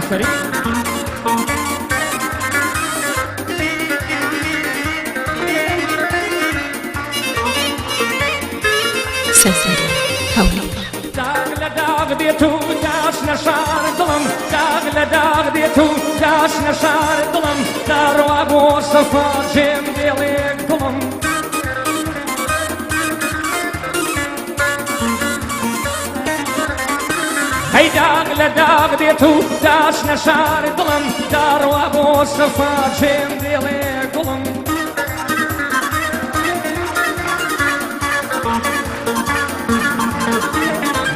خەری سەرسەری هەوڵی داغ لە داغ دێت و داشنە شار دڵم داغ لە داغ دێت و داشنە شار دڵم داڕوا بۆ سەفا جێم دێڵێک دڵم هەی داغ لە داغ دێت و داشنە شار دڵم داڕوا بۆ سەفا جێم دێڵێک دڵم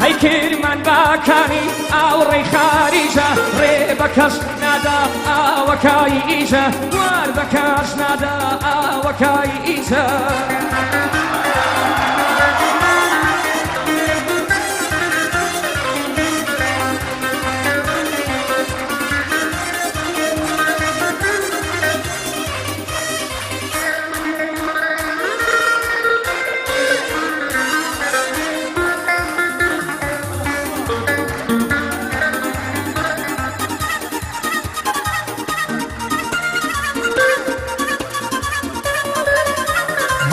هەی کرمان باکانی ئاوڕێی خاریژە ڕێ بە کەس نادا ئاوەکای ئیژە وار بە کەس نادا ئاوەکای ئیژە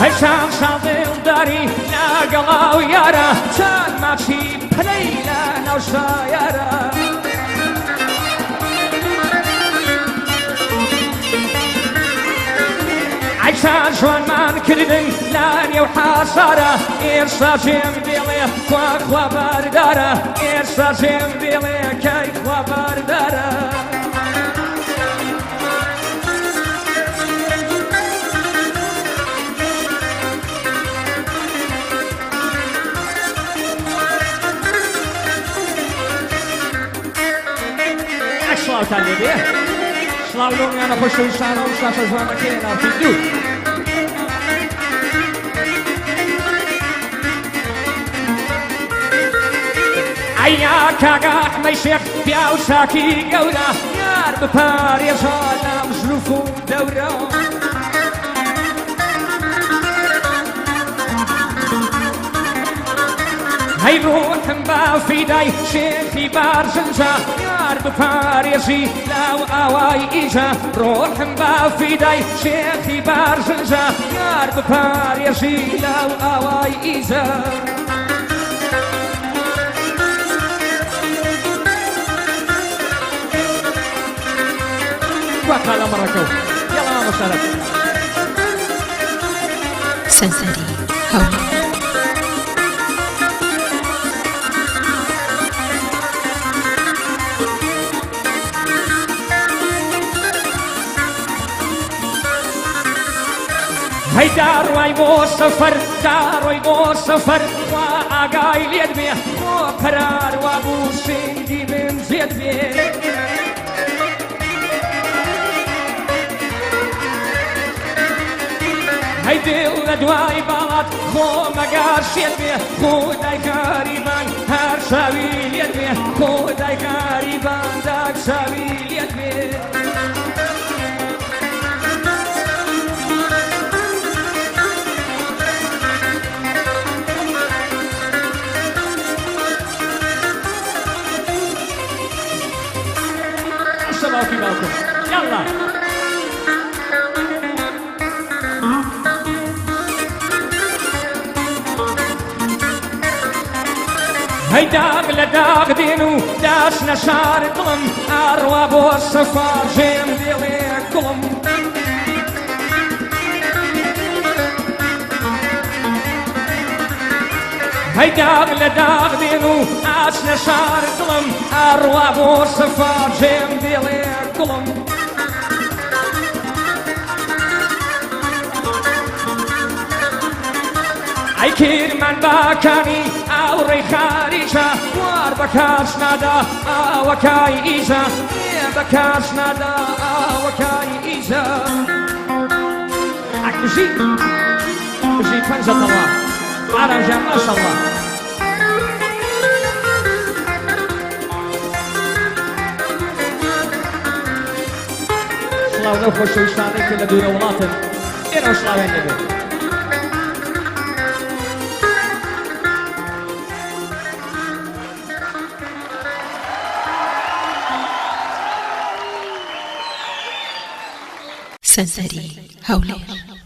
هەیشان شاڵێڵداری ناگەڵاو یارە چەند ماچی پلەی لە ناو شایارە عیشان جوانمان کردن لە نێو حاسارە ئێستا جێم دێڵێ خوا خوا باردارە ئێستا جێم دێڵێ کەی خوا باردارە سلااوتان لێبێ سلااو لۆمیانە خۆشەویستانە و ساشە جوانەکەی ناوچەی دوور ئەیا کاگا ئەحمەی شێخ پیا و چاکی گەورە یار بپارێزە لەم ژلوف و دەورە هەی ڕۆحم بە فیدای شێخی بارزنجە یار بپارێزی لەو ئاوای ئیجە ڕۆحم بە فیدای شێخی بارزنجە یار بپارێزی لەو ئاوای ئیجە وەقا لە مەڕەکە و یاڵا مەشارەت سەرسەری هەوڵی هەی داڕوای بۆ سەفەر داڕۆی بۆ سەفەر وا ئاگای لێت بێ بۆ قەرار وا بوو سێدی من زێت بێ هەی دڵ لە دوای باڵات خۆ مەگار شێت بێ خۆدای کاریبان هەر شاوی لێت بێ خۆدای کاریبان داک شاوی لێت بێ باوکی باوکم یاڵا هەی داغ لە داغ دێن و داشنە شار دڵم ئاڕوا بۆ سەفا جێم دێڵێ گوڵم هەی داغ لە داغ دێن و ئاچنە شار دڵم ئاڕوا بۆ سەفا جێم دێڵێ گوڵم ئەی کرمان باکانی ئاوڕێی خاریژە وار بە کاس نادا ئاوەکای ئیژە بە کاس نادا ئاوەکای ئیژە ئەکژی بژی پەنجەتەوە ئارامژیان ماشەڵڵا سڵاو لەو خۆشەویستانەی کە لە دوورە وڵاتن ئێرە سڵاویان دەبێت سەنسەری هەولێر